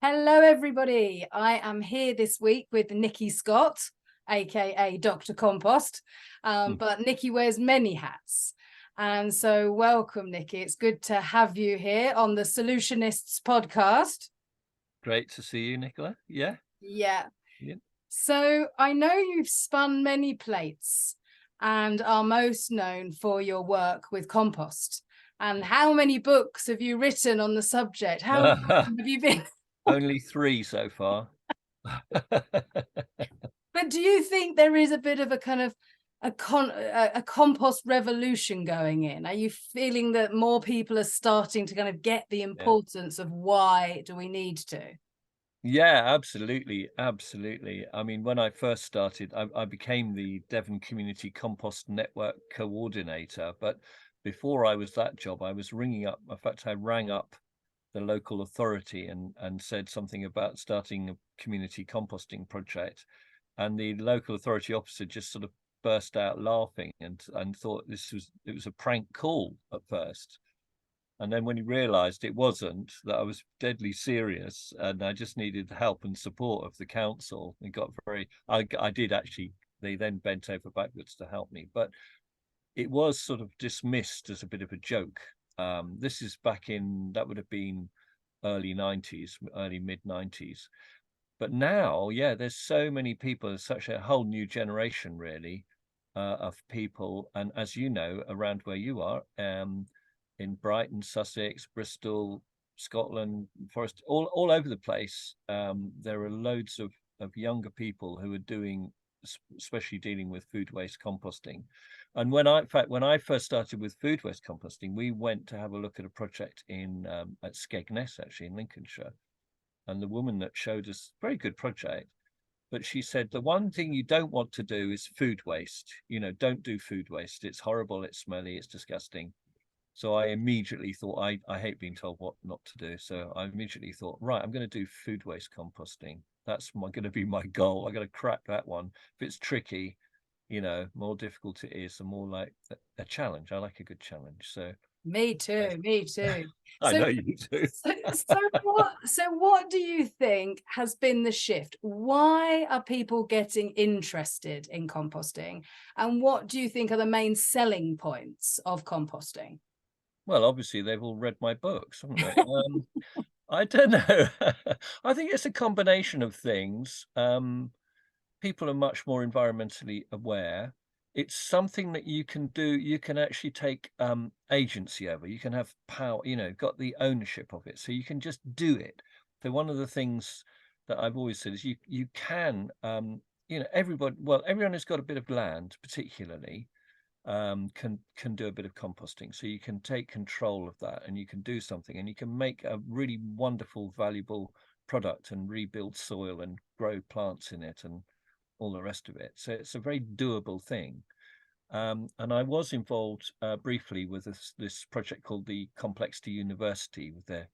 Hello, everybody. I am here this week with Nicky Scott, aka Dr. Compost, but Nicky wears many hats. And so welcome, Nicky. It's good to have you here on the Solutionists podcast. Great to see you, Nicola. Yeah. Yeah. So I know you've spun many plates and are most known for your work with compost. And how many books have you written on the subject? How long have you been? Only 3 so far. But do you think there is a bit of a kind of a compost revolution going in? Are you feeling that more people are starting to kind of get the importance of why do we need to? Yeah, absolutely. Absolutely. I mean, when I first started, I became the Devon Community Compost Network coordinator. But before I was that job, I was ringing up. In fact, I rang up the local authority and said something about starting a community composting project. And the local authority officer just sort of burst out laughing and thought it was a prank call at first. And then when he realized it wasn't, that I was deadly serious and I just needed help and support of the council, it got I did actually, they then bent over backwards to help me, but it was sort of dismissed as a bit of a joke. This is back in, that would have been early 90s, early mid 90s. But now, yeah, there's so many people, there's such a whole new generation really of people. And as you know, around where you are, in Brighton, Sussex, Bristol, Scotland, Forest, all over the place, there are loads of younger people who are doing, especially dealing with food waste composting. And in fact, when I first started with food waste composting, we went to have a look at a project in at Skegness, actually in Lincolnshire. And the woman that showed us, very good project, but she said the one thing you don't want to do is food waste. You know, don't do food waste. It's horrible, it's smelly, it's disgusting. So I immediately thought, I hate being told what not to do. So I immediately thought, right, I'm going to do food waste composting. That's going to be my goal. I'm going to crack that one. If it's tricky, you know, more difficult it is, the more like a challenge. I like a good challenge. So Me too, me too. I know you do. So what do you think has been the shift? Why are people getting interested in composting? And what do you think are the main selling points of composting? Well, obviously they've all read my books, haven't they? I don't know. I think it's a combination of things. People are much more environmentally aware. It's something that you can do. You can actually take agency over. You can have power. You know, got the ownership of it, so you can just do it. So one of the things that I've always said is you can. You know, everyone who's got a bit of land, particularly, can do a bit of composting. So you can take control of that and you can do something and you can make a really wonderful, valuable product and rebuild soil and grow plants in it and all the rest of it. So it's a very doable thing. And I was involved briefly with this project called the Complexity University with their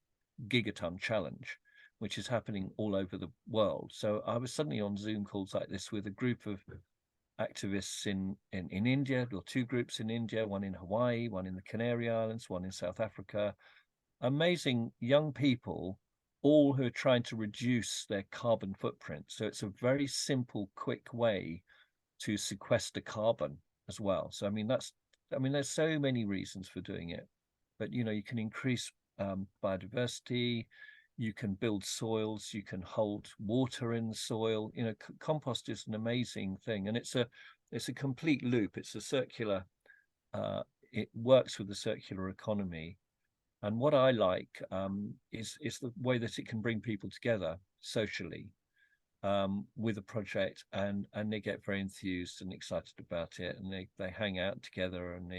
Gigaton Challenge, which is happening all over the world. So I was suddenly on Zoom calls like this with a group of activists in India, or 2 groups in India, one in Hawaii, one in the Canary Islands, one in South Africa. Amazing young people, all who are trying to reduce their carbon footprint. So it's a very simple, quick way to sequester carbon as well. So I mean, there's so many reasons for doing it, but you know, you can increase biodiversity, you can build soils, you can hold water in the soil. You know, compost is an amazing thing, and it's a complete loop. It's a circular. It works with the circular economy, and what I like is the way that it can bring people together socially with a project, and they get very enthused and excited about it, and they hang out together, and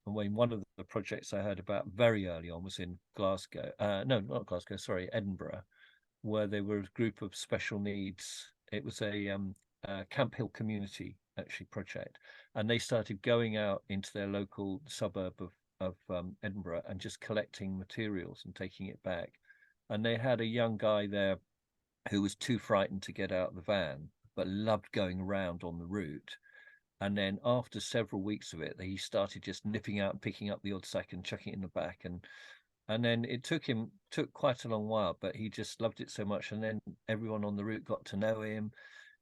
when one of the projects I heard about very early on was in Glasgow, no, not Glasgow, sorry, Edinburgh, where there were a group of special needs. It was a Camp Hill community actually project, and they started going out into their local suburb of Edinburgh and just collecting materials and taking it back. And they had a young guy there who was too frightened to get out of the van, but loved going around on the route. And then after several weeks of it, he started just nipping out and picking up the odd sack and chucking it in the back. And then it took quite a long while, but he just loved it so much. And then everyone on the route got to know him,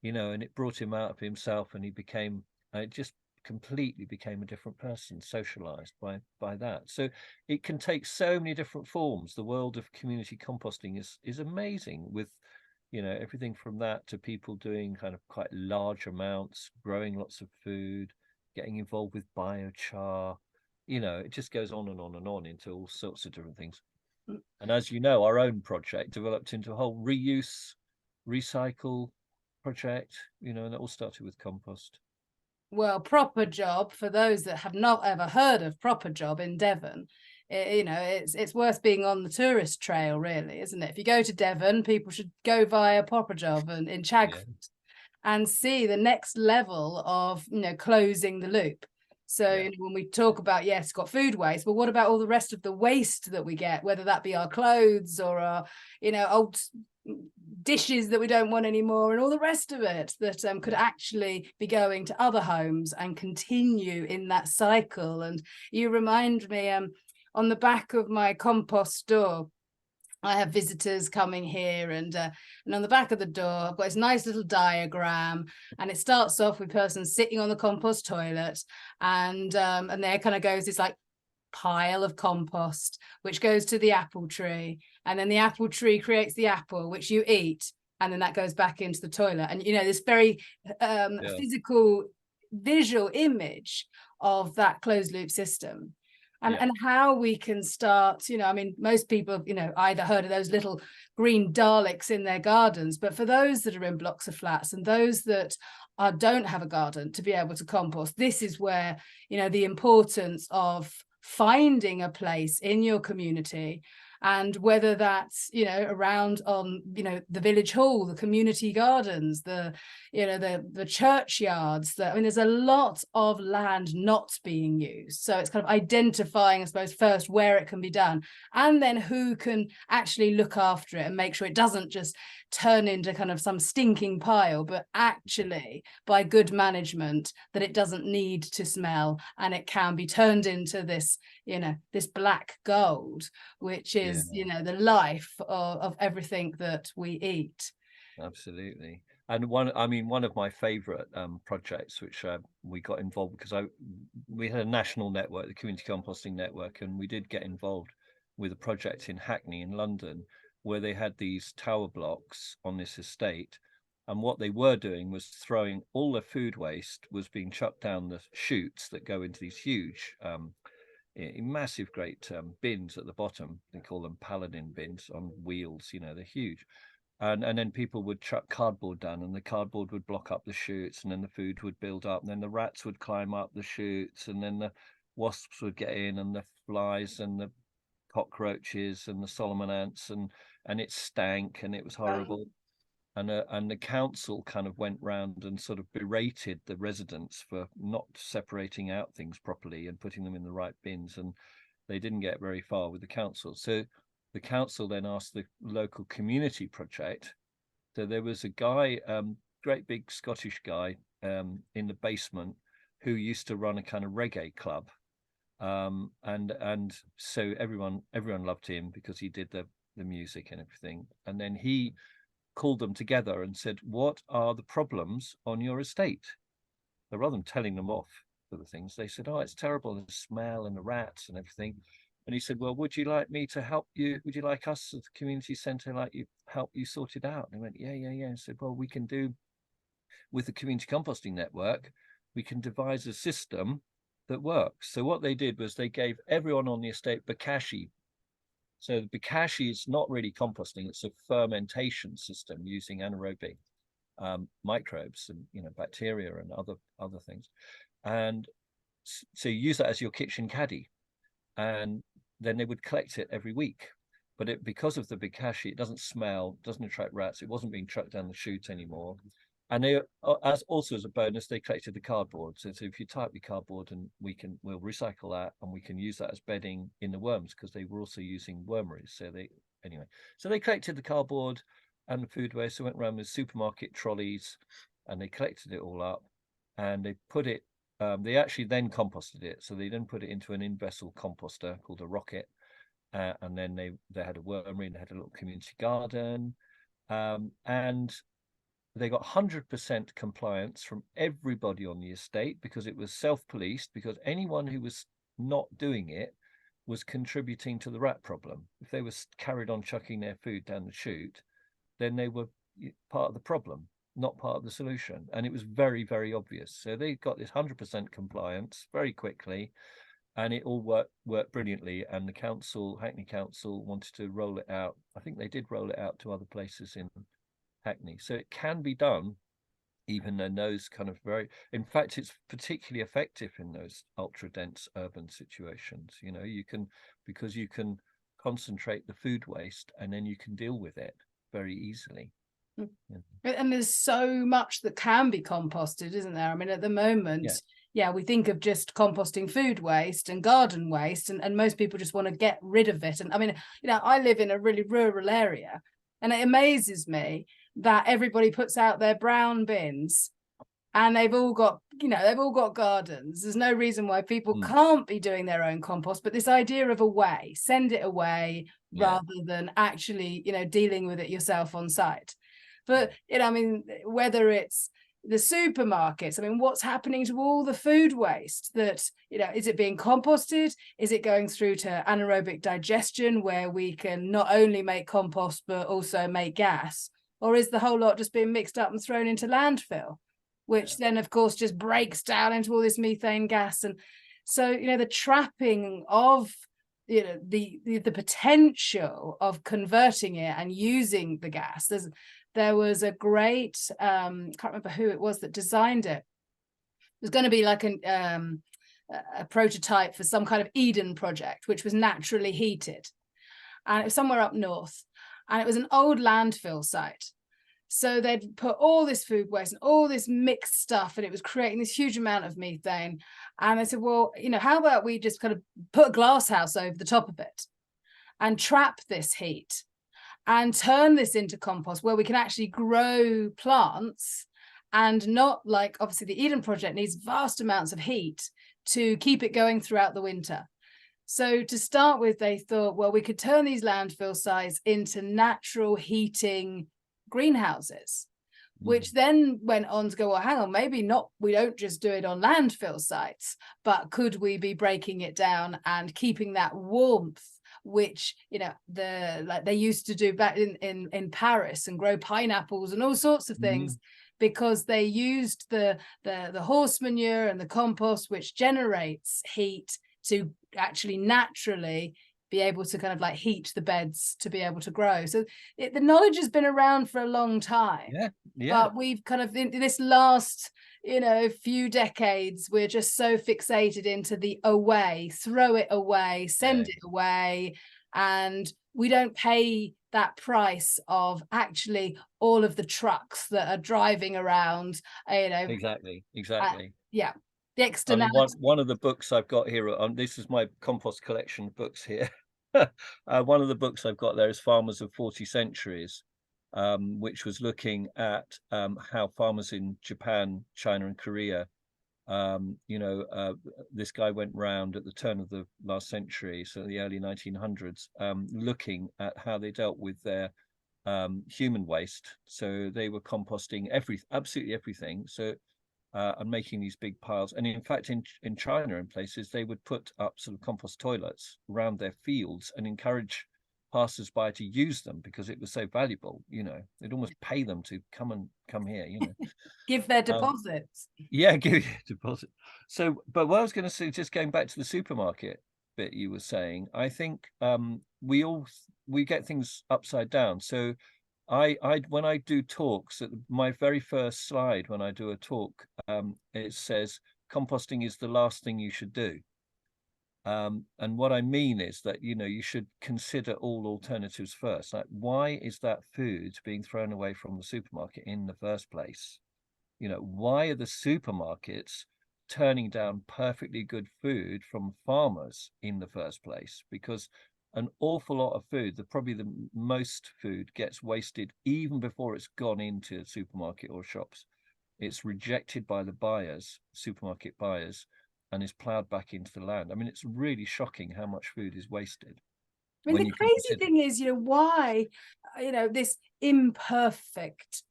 and it brought him out of himself, and he became, it just completely became a different person, socialized by that. So it can take so many different forms. The world of community composting is amazing, with everything from that to people doing kind of quite large amounts, growing lots of food, getting involved with biochar. It just goes on and on and on into all sorts of different things. And as you know, our own project developed into a whole reuse, recycle project, and it all started with compost. Well, Proper Job, for those that have not ever heard of Proper Job in Devon, it's worth being on the tourist trail, really, isn't it? If you go to Devon, people should go via Proper Job and in Chagford and see the next level of closing the loop. So when we talk about, yes, got food waste, but what about all the rest of the waste that we get, whether that be our clothes or our old dishes that we don't want anymore, and all the rest of it that could actually be going to other homes and continue in that cycle. And you remind me, on the back of my compost door, I have visitors coming here, and on the back of the door, I've got this nice little diagram, and it starts off with a person sitting on the compost toilet, and there kind of goes this like pile of compost, which goes to the apple tree, and then the apple tree creates the apple, which you eat, and then that goes back into the toilet. And this very physical, visual image of that closed loop system. And how we can start, I mean, most people, either heard of those little green Daleks in their gardens, but for those that are in blocks of flats and those that don't have a garden to be able to compost, this is where, the importance of finding a place in your community, and whether that's around on the village hall, the community gardens, the churchyards, there's a lot of land not being used. So it's kind of identifying, I suppose, first where it can be done, and then who can actually look after it and make sure it doesn't just turn into kind of some stinking pile, but actually by good management that it doesn't need to smell, and it can be turned into this this black gold, which is the life of everything that we eat. Absolutely. And one of my favorite projects, which we got involved because we had a national network, the Community Composting Network, and we did get involved with a project in Hackney in London, where they had these tower blocks on this estate, and what they were doing was throwing all the food waste was being chucked down the chutes that go into these huge massive great bins at the bottom. They call them paladin bins on wheels, they're huge. And then people would chuck cardboard down, and the cardboard would block up the chutes, and then the food would build up, and then the rats would climb up the chutes, and then the wasps would get in, and the flies and the cockroaches and the Solomon ants, and it stank, and it was horrible. And the council kind of went round and sort of berated the residents for not separating out things properly and putting them in the right bins, and they didn't get very far with the council. So the council then asked the local community project. So there was a guy, great big Scottish guy, in the basement, who used to run a kind of reggae club, and so everyone loved him because he did the music and everything. And then he called them together and said, "What are the problems on your estate?" So rather than telling them off for the things, they said, "Oh, it's terrible, the smell and the rats and everything." And he said, "Well, would you like me to help you? Would you like us at the community centre help you sort it out?" And they went, yeah. And said, "Well, we can do, with the Community Composting Network, we can devise a system that works." So what they did was they gave everyone on the estate bokashi. So bokashi is not really composting; it's a fermentation system using anaerobic microbes and bacteria and other things. And so you use that as your kitchen caddy, and then they would collect it every week. But because of the bokashi, it doesn't smell, doesn't attract rats. It wasn't being trucked down the chute anymore. And they, as a bonus, they collected the cardboard. So if you type your cardboard, and we'll recycle that, and we can use that as bedding in the worms, because they were also using wormeries. So they collected the cardboard and the food waste. So went around with supermarket trolleys, and they collected it all up, and they put it. They actually then composted it. So they then put it into an in-vessel composter called a rocket, and then they had a wormery, and they had a little community garden, and they got 100% compliance from everybody on the estate, because it was self-policed, because anyone who was not doing it was contributing to the rat problem. If they were carried on chucking their food down the chute, then they were part of the problem, not part of the solution. And it was very, very obvious. So they got this 100% compliance very quickly, and it all worked brilliantly. And the council, Hackney Council, wanted to roll it out. I think they did roll it out to other places in Hackney. So it can be done, even in those kind of in fact, it's particularly effective in those ultra dense urban situations. Because you can concentrate the food waste, and then you can deal with it very easily. And there's so much that can be composted, isn't there? I mean, at the moment, we think of just composting food waste and garden waste, and most people just want to get rid of it. And I mean, I live in a really rural area, and it amazes me that everybody puts out their brown bins, and they've all got gardens. There's no reason why people can't be doing their own compost, but this idea of send it away, rather than actually, dealing with it yourself on site. But, I mean, whether it's the supermarkets, I mean, what's happening to all the food waste that, is it being composted? Is it going through to anaerobic digestion, where we can not only make compost, but also make gas? Or is the whole lot just being mixed up and thrown into landfill, which then, of course, just breaks down into all this methane gas? And so, the trapping of, the potential of converting it and using the gas. There was a great, can't remember who it was that designed it. It was going to be like a prototype for some kind of Eden project, which was naturally heated. And it was somewhere up north. And it was an old landfill site. So they'd put all this food waste and all this mixed stuff, and it was creating this huge amount of methane. And I said, well, how about we just kind of put a glass house over the top of it and trap this heat and turn this into compost, where we can actually grow plants, and not like, obviously the Eden project needs vast amounts of heat to keep it going throughout the winter. So to start with, they thought, well, we could turn these landfill sites into natural heating greenhouses, which then went on to go, well, hang on, maybe not, we don't just do it on landfill sites, but could we be breaking it down and keeping that warmth, which, like they used to do back in Paris, and grow pineapples and all sorts of things, because they used the horse manure and the compost, which generates heat, to actually naturally be able to kind of like heat the beds to be able to grow. So the knowledge has been around for a long time. But we've kind of, in this last, few decades, we're just so fixated into the throw it away, send it away. And we don't pay that price of actually all of the trucks that are driving around, Exactly. The externality. One of the books I've got here, this is my compost collection of books here. One of the books I've got there is Farmers of 40 Centuries, which was looking at how farmers in Japan, China, and Korea, this guy went round at the turn of the last century, so the early 1900s, looking at how they dealt with their human waste. So they were composting absolutely everything. So and making these big piles. And in fact, in China and places, they would put up sort of compost toilets around their fields and encourage passers-by to use them, because it was so valuable. They'd almost pay them to come here. Give their deposits. Give you a deposit. So, but what I was going to say, just going back to the supermarket bit you were saying, I think we get things upside down. So when I do talks, at my very first slide when I do a talk, it says composting is the last thing you should do. And what I mean is that, you should consider all alternatives first. Like, why is that food being thrown away from the supermarket in the first place? Why are the supermarkets turning down perfectly good food from farmers in the first place? Because an awful lot of food, probably the most food, gets wasted even before it's gone into a supermarket or shops. It's rejected by the buyers, supermarket buyers, and is ploughed back into the land. I mean, it's really shocking how much food is wasted. I mean, when the you can crazy consider. thing is, why, this imperfect,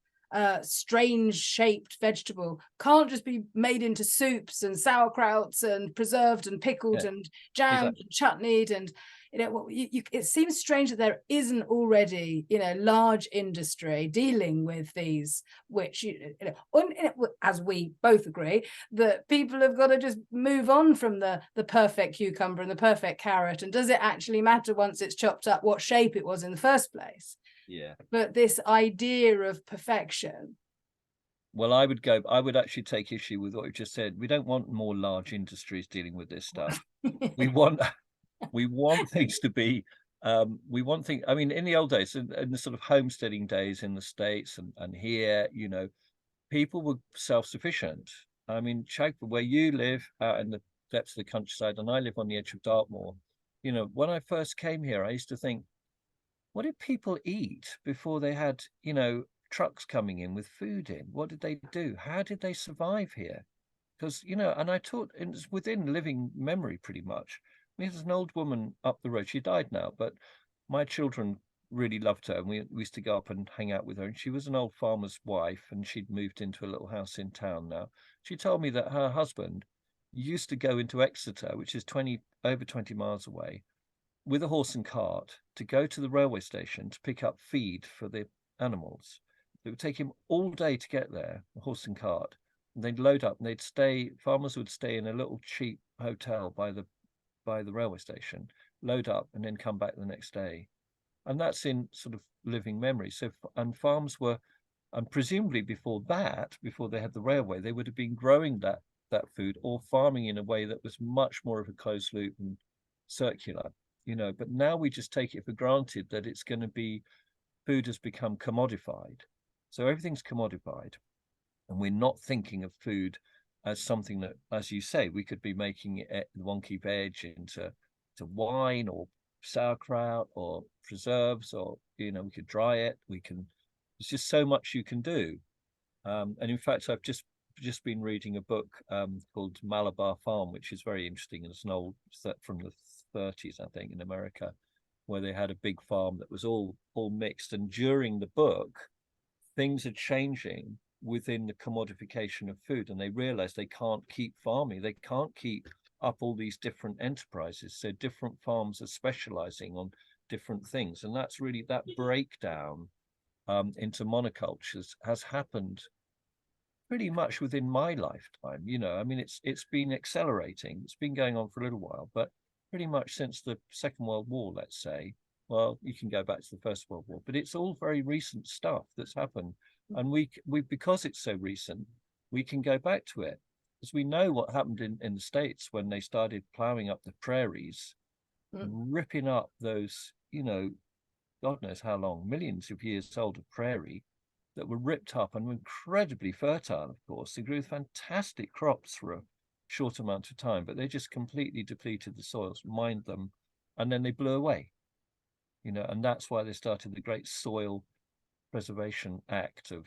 strange shaped vegetable can't just be made into soups and sauerkrauts and preserved and pickled Yeah, and jammed exactly. and chutneyed. And it seems strange that there isn't already large industry dealing with these, which as we both agree that people have got to just move on from the perfect cucumber and the perfect carrot. And does it actually matter once it's chopped up what shape it was in the first place? Yeah. But this idea of perfection. Well, I would actually take issue with what you just said. We don't want more large industries dealing with this stuff. We want things to be, we want things, I mean, in the old days, in the sort of homesteading days in the States and here, people were self-sufficient. I mean, check where you live out in the depths of the countryside, and I live on the edge of Dartmoor. When I first came here, I used to think, what did people eat before they had, trucks coming in with food in? What did they do? How did they survive here? Because, and I taught, it's within living memory pretty much. I mean, there's an old woman up the road. She died now, but my children really loved her, and we used to go up and hang out with her. And she was an old farmer's wife, and she'd moved into a little house in town now. She told me that her husband used to go into Exeter, which is over 20 miles away, with a horse and cart to go to the railway station to pick up feed for the animals. It would take him all day to get there, the horse and cart. And they'd load up and they'd stay, farmers would stay in a little cheap hotel by the railway station, load up and then come back the next day. And that's in sort of living memory. So, and farms were, and presumably before they had the railway, they would have been growing that food or farming in a way that was much more of a closed loop and circular. But now we just take it for granted that it's going to be, food has become commodified. So everything's commodified, and we're not thinking of food as something that, as you say, we could be making it wonky veg into wine or sauerkraut or preserves, or we could dry it. There's just so much you can do. And in fact, I've just been reading a book called Malabar Farm, which is very interesting. And it's an old set from the 30s, I think, in America, where they had a big farm that was all mixed. And during the book, things are changing within the commodification of food, and they realize they can't keep farming. They can't keep up all these different enterprises. So different farms are specializing on different things. And that's really, that breakdown into monocultures has happened pretty much within my lifetime. I mean, it's been accelerating. It's been going on for a little while, but pretty much since the Second World War, let's say. Well, you can go back to the First World War, but it's all very recent stuff that's happened. And we because it's so recent, we can go back to it, because we know what happened in the States when they started plowing up the prairies, ripping up those, God knows how long, millions of years old of prairie that were ripped up and were incredibly fertile, of course. They grew fantastic crops for a short amount of time, but they just completely depleted the soils, mined them, and then they blew away. And that's why they started the Great Soil Preservation Act of,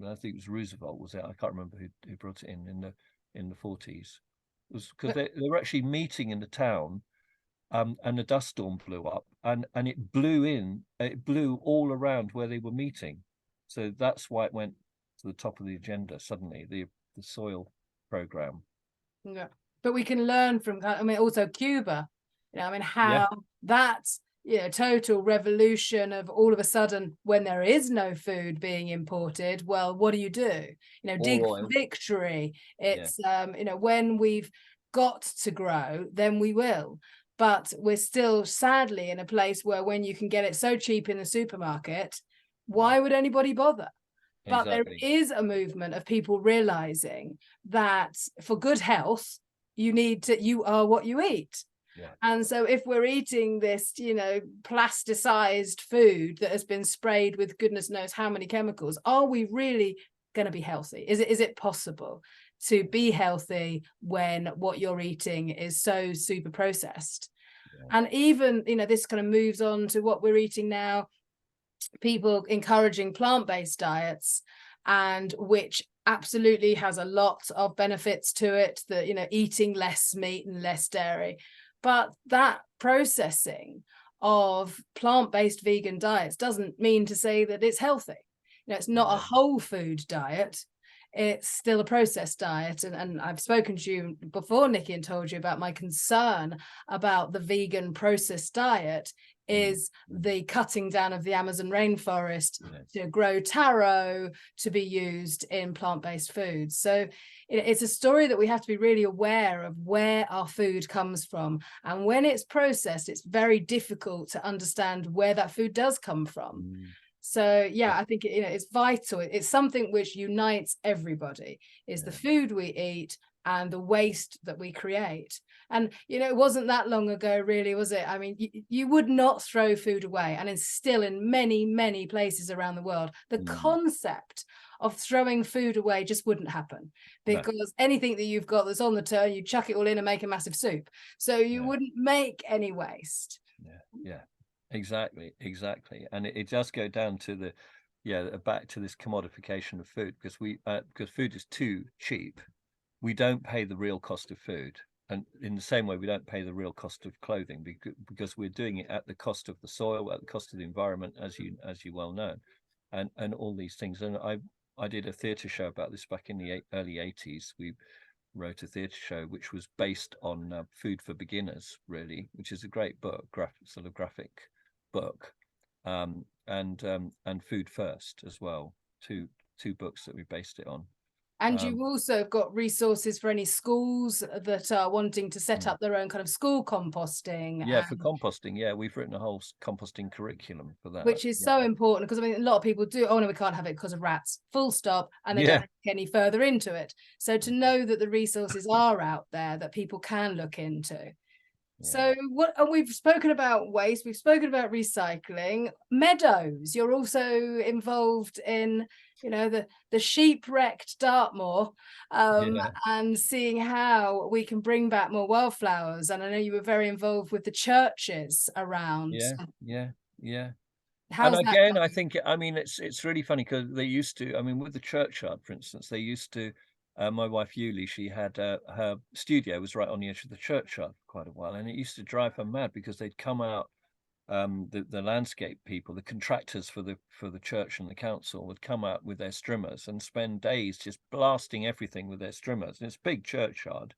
I think it was Roosevelt, was it? I can't remember who brought it in the 40s. It was because they were actually meeting in the town, and a dust storm blew up, and it blew all around where they were meeting. So that's why it went to the top of the agenda suddenly, the soil program. Yeah, but we can learn from, also Cuba, how that's total revolution of all of a sudden, when there is no food being imported, well, what do? Dig for victory. It's when we've got to grow, then we will. But we're still sadly in a place where when you can get it so cheap in the supermarket, why would anybody bother? But there is a movement of people realizing that for good health, you are what you eat. Yeah. And so if we're eating this, plasticized food that has been sprayed with goodness knows how many chemicals, are we really going to be healthy? Is it possible to be healthy when what you're eating is so super processed? Yeah. And even, this kind of moves on to what we're eating now, people encouraging plant-based diets, and which absolutely has a lot of benefits to it, that eating less meat and less dairy, but that processing of plant-based vegan diets doesn't mean to say that it's healthy. It's not a whole food diet. It's still a processed diet. And I've spoken to you before, Nicky, and told you about my concern about the vegan processed diet is the cutting down of the Amazon rainforest to grow taro to be used in plant-based foods. So it's a story that we have to be really aware of where our food comes from. And when it's processed, it's very difficult to understand where that food does come from. So yeah, I think it's vital. It's something which unites everybody, is the food we eat and the waste that we create. And it wasn't that long ago, really, was it? I mean, you would not throw food away, and it's still in many, many places around the world. The concept of throwing food away just wouldn't happen, because anything that you've got that's on the turn, you chuck it all in and make a massive soup. So you wouldn't make any waste. Exactly. And it does go down to back to this commodification of food, because because food is too cheap. We don't pay the real cost of food, and in the same way we don't pay the real cost of clothing, because we're doing it at the cost of the soil, at the cost of the environment, as you well know, and all these things. And I did a theatre show about this back in the early 80s. We wrote a theatre show which was based on Food for Beginners, really, which is a great book, graphic book, and Food First as well, two books that we based it on. And you've also got resources for any schools that are wanting to set up their own kind of school composting. For composting, we've written a whole composting curriculum for that, which is so important, because I mean, a lot of people do, oh no, we can't have it because of rats, full stop, and they don't look any further into it. So to know that the resources are out there that people can look into. So we've spoken about waste, we've spoken about recycling. Meadows, you're also involved in, the sheep-wrecked Dartmoor, and seeing how we can bring back more wildflowers. And I know you were very involved with the churches around. And again, I think, it's really funny, because they used to, with the churchyard, for instance, they used to, my wife Yuli, she had her studio was right on the edge of the churchyard for quite a while, and it used to drive her mad, because they'd come out, the landscape people, the contractors for the church and the council, would come out with their strimmers and spend days just blasting everything with their strimmers. And it's a big churchyard,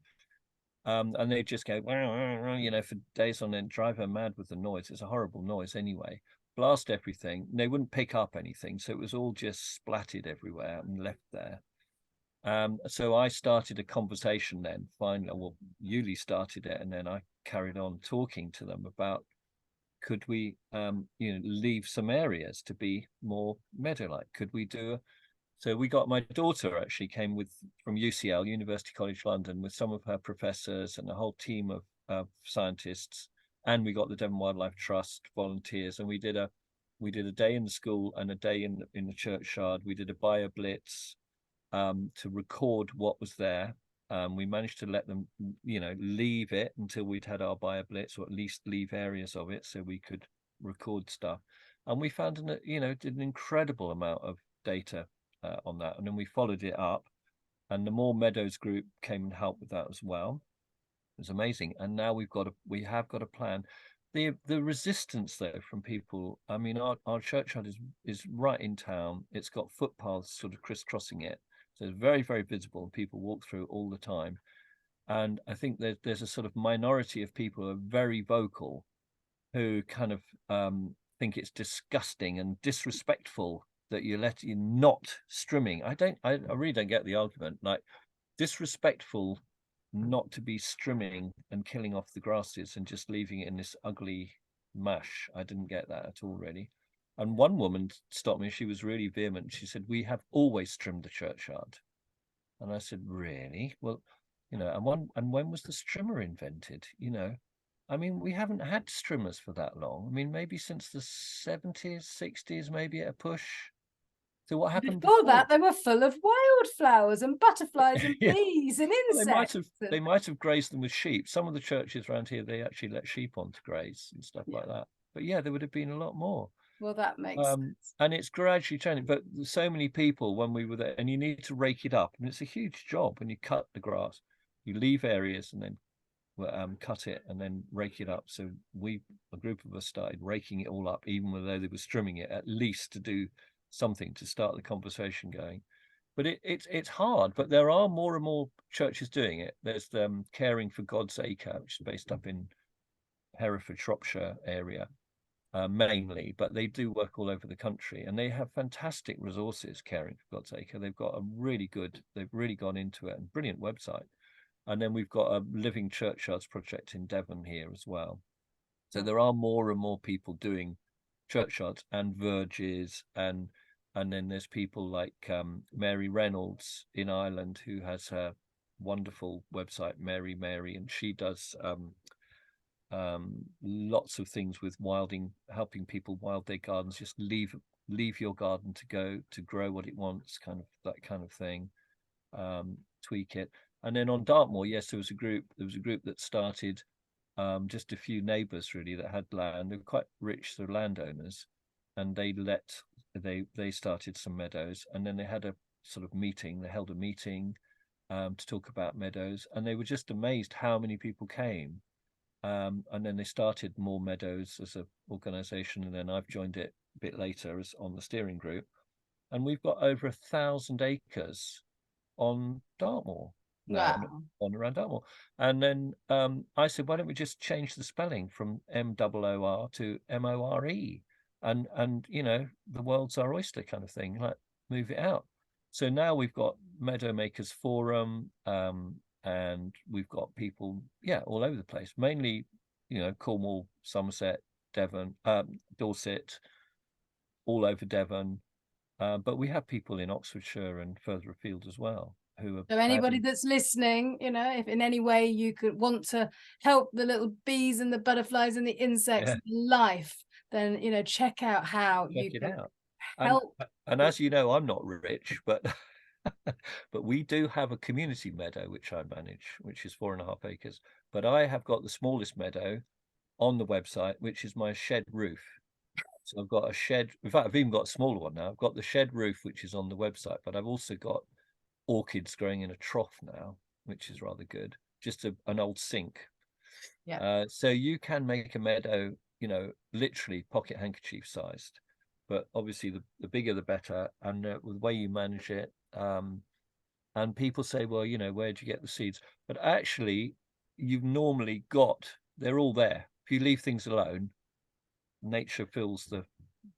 and they'd just go for days on end, drive her mad with the noise. It's a horrible noise anyway. Blast everything. They wouldn't pick up anything, so it was all just splattered everywhere and left there. So I started a conversation then, finally. Well, Yuli started it, and then I carried on talking to them about, could we, leave some areas to be more meadow-like? Could we do so we got, my daughter actually came from UCL, University College London, with some of her professors and a whole team of scientists, and we got the Devon Wildlife Trust volunteers, and we did a day in the school and a day in the churchyard. We did a bio blitz, to record what was there. We managed to let them, leave it until we'd had our bio blitz, or at least leave areas of it so we could record stuff. And we found, did an incredible amount of data on that. And then we followed it up, and the More Meadows group came and helped with that as well. It was amazing. And now we have got a plan. The resistance though from people, our churchyard is right in town. It's got footpaths sort of crisscrossing it. So it's very, very visible, and people walk through all the time. And I think there's a sort of minority of people who are very vocal, who kind of think it's disgusting and disrespectful that you're not strimming. I really don't get the argument. Like, disrespectful not to be strimming and killing off the grasses and just leaving it in this ugly mash. I didn't get that at all, really. And one woman stopped me. She was really vehement. She said, "We have always trimmed the churchyard." And I said, "Really? Well, and when was the strimmer invented? We haven't had strimmers for that long. Maybe since the 70s, 60s, maybe at a push. So what happened before that? They were full of wildflowers and butterflies and bees and insects. They might have grazed them with sheep. Some of the churches around here, they actually let sheep on to graze and stuff like that. But yeah, there would have been a lot more. Well, that makes sense. And it's gradually changing. But so many people, when we were there, and you need to rake it up, and it's a huge job when you cut the grass. You leave areas and then cut it and then rake it up. So a group of us started raking it all up, even though they were trimming it, at least to do something to start the conversation going. But it's hard, but there are more and more churches doing it. There's Caring for God's Acre, which is based up in Hereford, Shropshire area, mainly, but they do work all over the country, and they have fantastic resources. Caring for God's Acre, they've really gone into it, and brilliant website. And then we've got a Living Churchyards project in Devon here as well. So there are more and more people doing churchyards and verges, and then there's people like Mary Reynolds in Ireland, who has her wonderful website, Mary, and she does lots of things with helping people wild their gardens. Just leave your garden to grow what it wants, kind of that kind of thing. Tweak it. And then on Dartmoor, yes, there was a group that started, just a few neighbours really that had land. They were quite rich, they're landowners, and they started some meadows, and then they had a sort of meeting. They held a meeting to talk about meadows, and they were just amazed how many people came. And then they started more meadows as an organisation, and then I've joined it a bit later as on the steering group, and we've got over 1,000 acres on Dartmoor now, Wow. on around Dartmoor. And then I said, why don't we just change the spelling from MOOR to MORE, and the world's our oyster kind of thing, like move it out. So now we've got Meadow Makers Forum, and we've got people all over the place, mainly Cornwall, Somerset, Devon, Dorset, all over Devon, but we have people in Oxfordshire and further afield as well. So anybody that's listening, if in any way you could want to help the little bees and the butterflies and the insects and life, then check out how you can help. And as you know, I'm not rich, but but we do have a community meadow which I manage, which is 4.5 acres. But I have got the smallest meadow on the website, which is my shed roof. So I've got a shed. In fact, I've even got a smaller one now. I've got the shed roof, which is on the website, but I've also got orchids growing in a trough now, which is rather good. Just an old sink. Yeah. So you can make a meadow, literally pocket handkerchief sized, but obviously the bigger the better, and the way you manage it. And people say, well, where'd you get the seeds? But actually, you've normally they're all there. If you leave things alone, nature fills the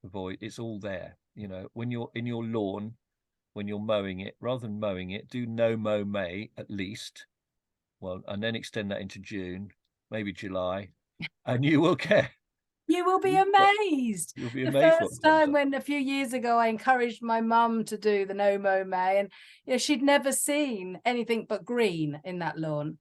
void. It's all there. When you're in your lawn, when you're mowing it, rather than mowing it, do no mow May at least. Well, and then extend that into June, maybe July, and you will get. You will be amazed. You'll be the amazed. First time when a few years ago I encouraged my mum to do the no mow May, and she'd never seen anything but green in that lawn.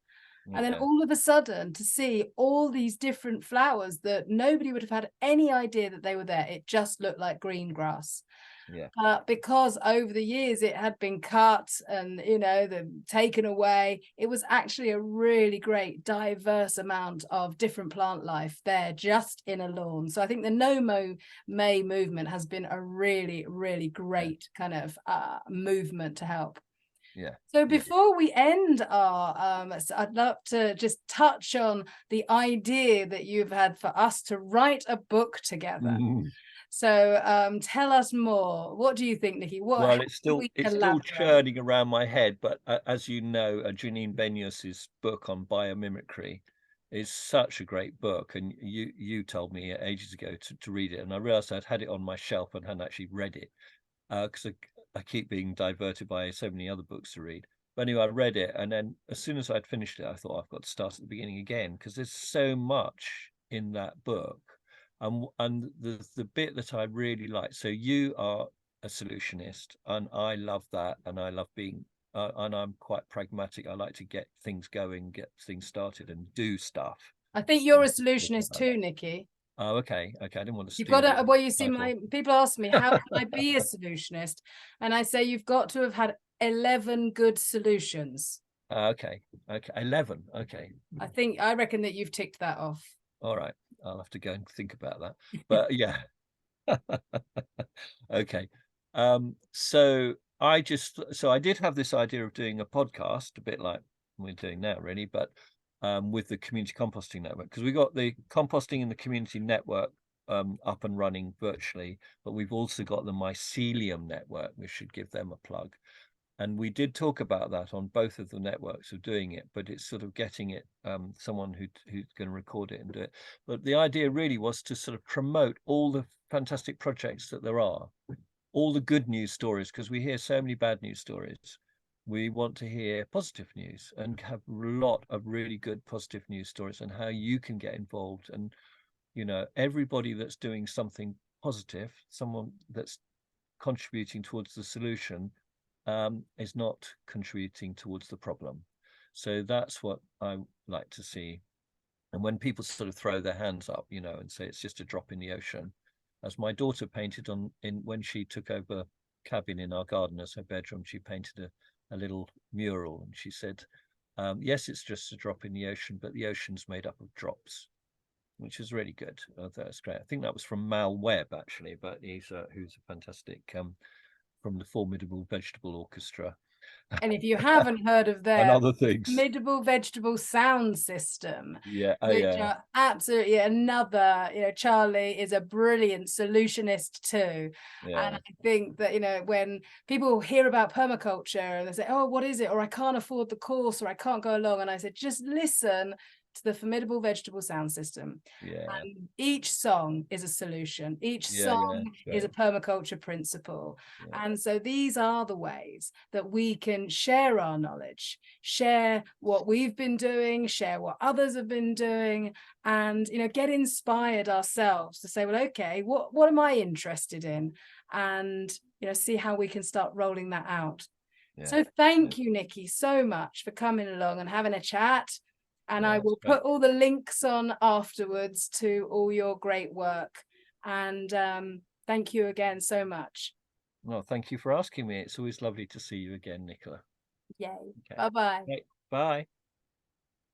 And then all of a sudden to see all these different flowers that nobody would have had any idea that they were there. It just looked like green grass. Because over the years it had been cut and taken away, it was actually a really great diverse amount of different plant life there just in a lawn. So I think the no mow May movement has been a really, really great kind of movement to help. So before we end I'd love to just touch on the idea that you've had for us to write a book together. So tell us more. What do you think, Nicky? Well, it's still churning around my head, but as you know, Janine Benyus's book on biomimicry is such a great book, and you told me ages ago to read it, and I realized I'd had it on my shelf and hadn't actually read it, because I keep being diverted by so many other books to read. But anyway, I read it, and then as soon as I'd finished it, I thought I've got to start at the beginning again, because there's so much in that book. And the bit that I really like, so you are a solutionist, and I love that, and I love being and I'm quite pragmatic. I like to get things going, get things started, and do stuff. I think you're a solutionist too, Nicky. Oh, okay. I didn't want to. You've got to. Well, you see, people ask me, how can I be a solutionist? And I say you've got to have had 11 good solutions. Okay. 11. Okay. I reckon that you've ticked that off. All right. I'll have to go and think about that. But yeah. Okay. So I did have this idea of doing a podcast, a bit like we're doing now, really, but with the community composting network, because we got the composting in the community network up and running virtually, but we've also got the mycelium network. We should give them a plug. And we did talk about that on both of the networks of doing it, but it's sort of getting it, someone who's going to record it and do it. But the idea really was to sort of promote all the fantastic projects that there are, all the good news stories, because we hear so many bad news stories. We want to hear positive news and have a lot of really good positive news stories and how you can get involved. And, you know, everybody that's doing something positive, someone that's contributing towards the solution, is not contributing towards the problem. So that's what I like to see. And when people sort of throw their hands up, you know, and say it's just a drop in the ocean, as my daughter painted when she took over cabin in our garden as her bedroom, she painted a little mural, and she said, yes, it's just a drop in the ocean, but the ocean's made up of drops, which is really good. That's great. I think that was from Mal Webb, actually, but who's a fantastic from the Formidable Vegetable Orchestra. And if you haven't heard of and their other things, Formidable Vegetable Sound System, yeah, which are absolutely another, you know, Charlie is a brilliant solutionist too. yeah. And I think that, you know, when people hear about permaculture and they say, oh, what is it? Or I can't afford the course, or I can't go along. And I said, just listen to the Formidable Vegetable Sound System. Yeah. And each song is a solution. Each song is a permaculture principle. Yeah. And so these are the ways that we can share our knowledge, share what we've been doing, share what others have been doing, and, you know, get inspired ourselves to say, well, okay, what am I interested in? And, you know, see how we can start rolling that out. Yeah. So thank you, Nicky, so much for coming along and having a chat. And I will put all the links on afterwards to all your great work. And thank you again so much. Well, thank you for asking me. It's always lovely to see you again, Nicola. Yay. Okay. Bye-bye. Okay. Bye.